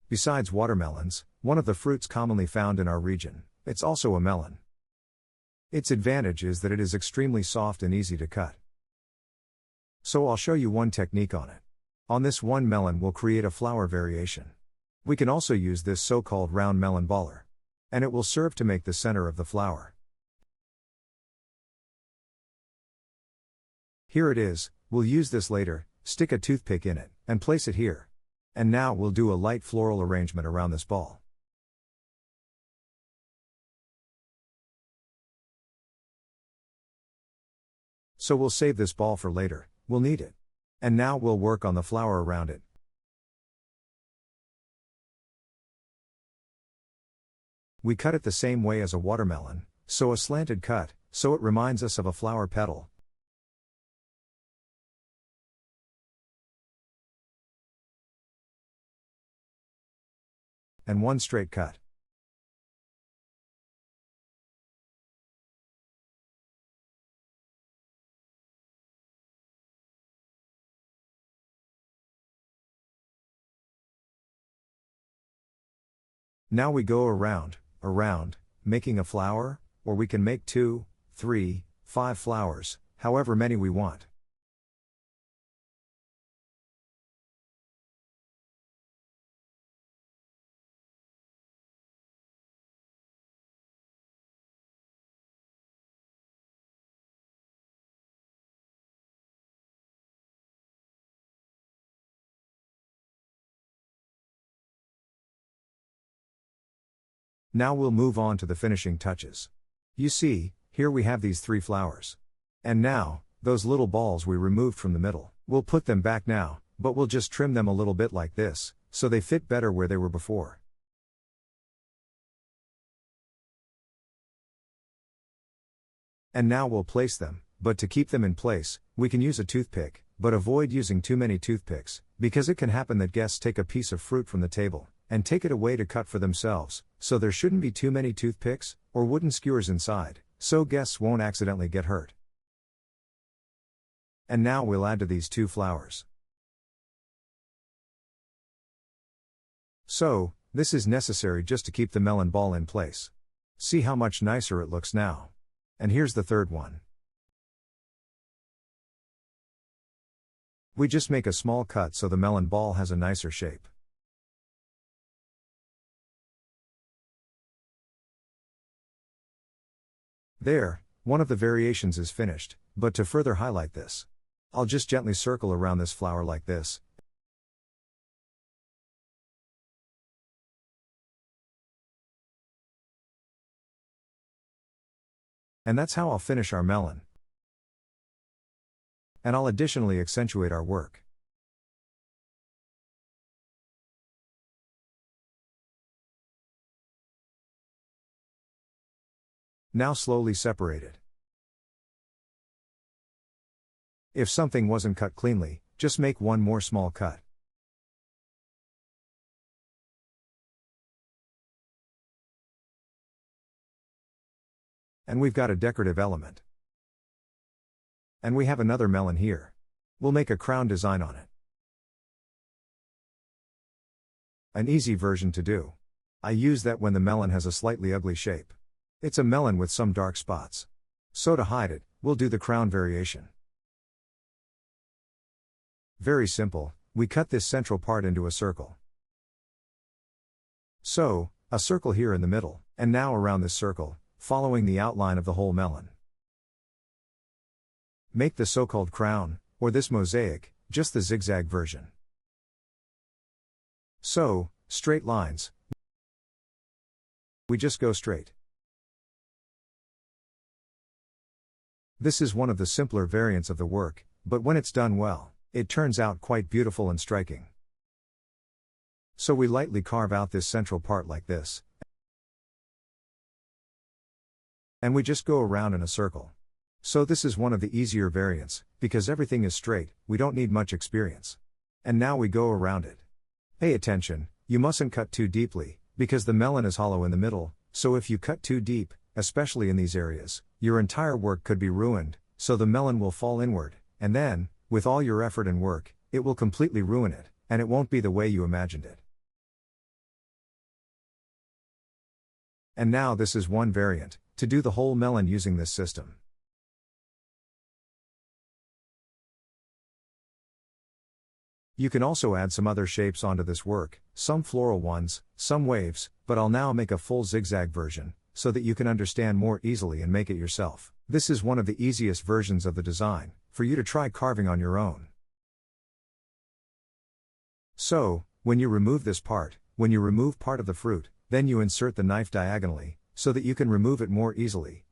Besides watermelons, one of the fruits commonly found in our region, it's also a melon. Its advantage is that it is extremely soft and easy to cut. So I'll show you one technique on it. On this one melon we'll create a flower variation. We can also use this so-called round melon baller. And it will serve to make the center of the flower. Here it is, we'll use this later, stick a toothpick in it, and place it here. And now we'll do a light floral arrangement around this ball. So we'll save this ball for later, we'll need it. And now we'll work on the flower around it. We cut it the same way as a watermelon, so a slanted cut, so it reminds us of a flower petal. And one straight cut. Now we go around, making a flower, or we can make 2, 3, 5 flowers, however many we want. Now we'll move on to the finishing touches. You see, here we have these 3 flowers. And now, those little balls we removed from the middle, we'll put them back now, but we'll just trim them a little bit like this, so they fit better where they were before. And now we'll place them, but to keep them in place, we can use a toothpick, but avoid using too many toothpicks, because it can happen that guests take a piece of fruit from the table, and take it away to cut for themselves, so there shouldn't be too many toothpicks, or wooden skewers inside, so guests won't accidentally get hurt. And now we'll add to these 2 flowers. So, this is necessary just to keep the melon ball in place. See how much nicer it looks now. And here's the third one. We just make a small cut so the melon ball has a nicer shape. There, one of the variations is finished, but to further highlight this, I'll just gently circle around this flower like this. And that's how I'll finish our melon. And I'll additionally accentuate our work. Now slowly separate it. If something wasn't cut cleanly, just make one more small cut. And we've got a decorative element. And we have another melon here. We'll make a crown design on it. An easy version to do. I use that when the melon has a slightly ugly shape. It's a melon with some dark spots. So to hide it, we'll do the crown variation. Very simple, we cut this central part into a circle. So, a circle here in the middle, and now around this circle, following the outline of the whole melon. Make the so-called crown, or this mosaic, just the zigzag version. So, straight lines. We just go straight. This is one of the simpler variants of the work, but when it's done well, it turns out quite beautiful and striking. So we lightly carve out this central part like this. And we just go around in a circle. So this is one of the easier variants, because everything is straight, we don't need much experience. And now we go around it. Pay attention, you mustn't cut too deeply, because the melon is hollow in the middle, so if you cut too deep, especially in these areas, your entire work could be ruined, so the melon will fall inward, and then, with all your effort and work, it will completely ruin it, and it won't be the way you imagined it. And now this is one variant, to do the whole melon using this system. You can also add some other shapes onto this work, some floral ones, some waves, but I'll now make a full zigzag version, so that you can understand more easily and make it yourself. This is one of the easiest versions of the design, for you to try carving on your own. So, when you remove this part, when you remove part of the fruit, then you insert the knife diagonally, so that you can remove it more easily.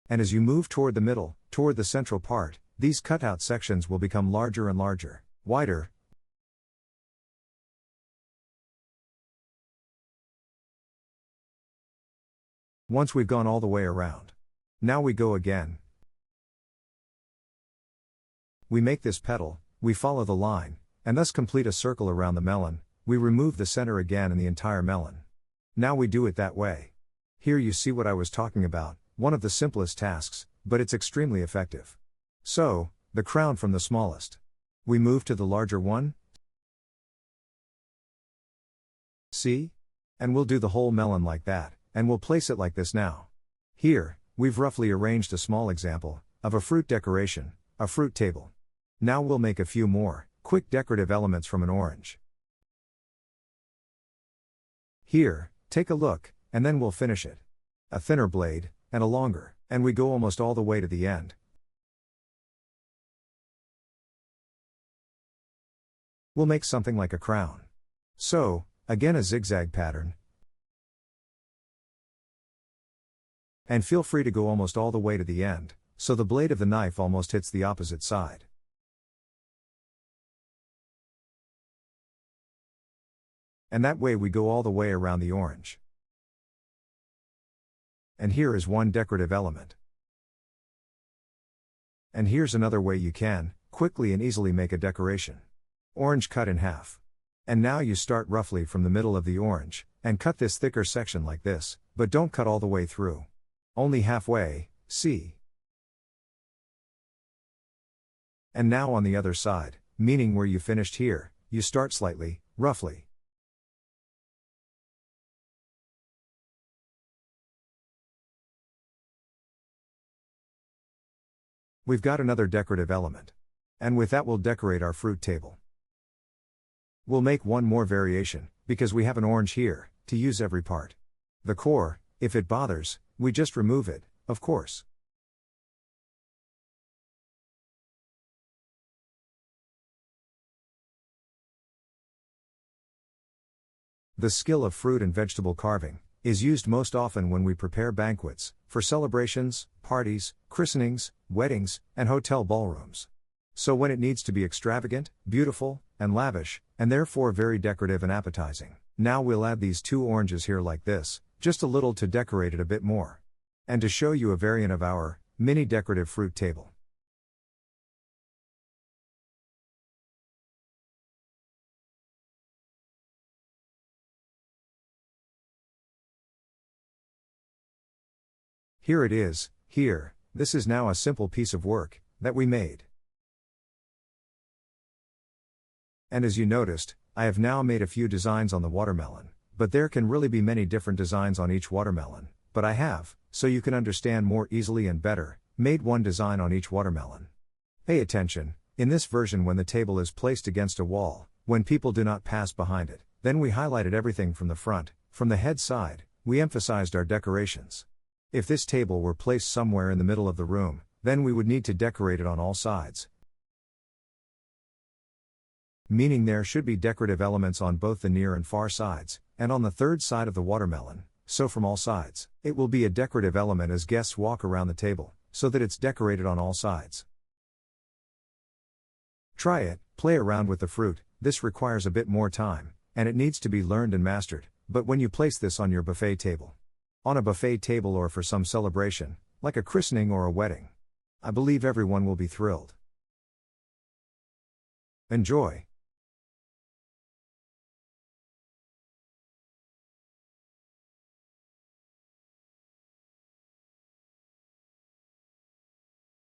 And as you move toward the middle, toward the central part, these cutout sections will become larger and larger, wider. Once we've gone all the way around. Now we go again. We make this petal, we follow the line, and thus complete a circle around the melon. We remove the center again and the entire melon. Now we do it that way. Here you see what I was talking about, one of the simplest tasks, but it's extremely effective. So, the crown from the smallest. We move to the larger one. See? And we'll do the whole melon like that, and we'll place it like this now. Here, we've roughly arranged a small example of a fruit decoration, a fruit table. Now we'll make a few more quick decorative elements from an orange. Here, take a look, and then we'll finish it. A thinner blade, and a longer, and we go almost all the way to the end. We'll make something like a crown. So, again a zigzag pattern. And feel free to go almost all the way to the end, so the blade of the knife almost hits the opposite side. And that way we go all the way around the orange. And here is one decorative element. And here's another way you can, quickly and easily make a decoration. Orange cut in half. And now you start roughly from the middle of the orange, and cut this thicker section like this, but don't cut all the way through. Only halfway, see? And now on the other side, meaning where you finished here, you start slightly, roughly. We've got another decorative element. And with that we'll decorate our fruit table. We'll make one more variation, because we have an orange here, to use every part. The core, if it bothers, we just remove it, of course. The skill of fruit and vegetable carving is used most often when we prepare banquets, for celebrations, parties, christenings, weddings, and hotel ballrooms. So when it needs to be extravagant, beautiful, and lavish, and therefore very decorative and appetizing, now we'll add these two oranges here like this, just a little to decorate it a bit more. And to show you a variant of our mini decorative fruit table. Here it is, here, this is now a simple piece of work that we made. And as you noticed, I have now made a few designs on the watermelon, but there can really be many different designs on each watermelon, but I have, so you can understand more easily and better, made one design on each watermelon. Pay attention, in this version when the table is placed against a wall, when people do not pass behind it, then we highlighted everything from the front, from the head side, we emphasized our decorations. If this table were placed somewhere in the middle of the room, then we would need to decorate it on all sides. Meaning there should be decorative elements on both the near and far sides, and on the third side of the watermelon, so from all sides, it will be a decorative element as guests walk around the table, so that it's decorated on all sides. Try it, play around with the fruit, this requires a bit more time, and it needs to be learned and mastered, but when you place this on your buffet table, on a buffet table or for some celebration, like a christening or a wedding, I believe everyone will be thrilled. Enjoy!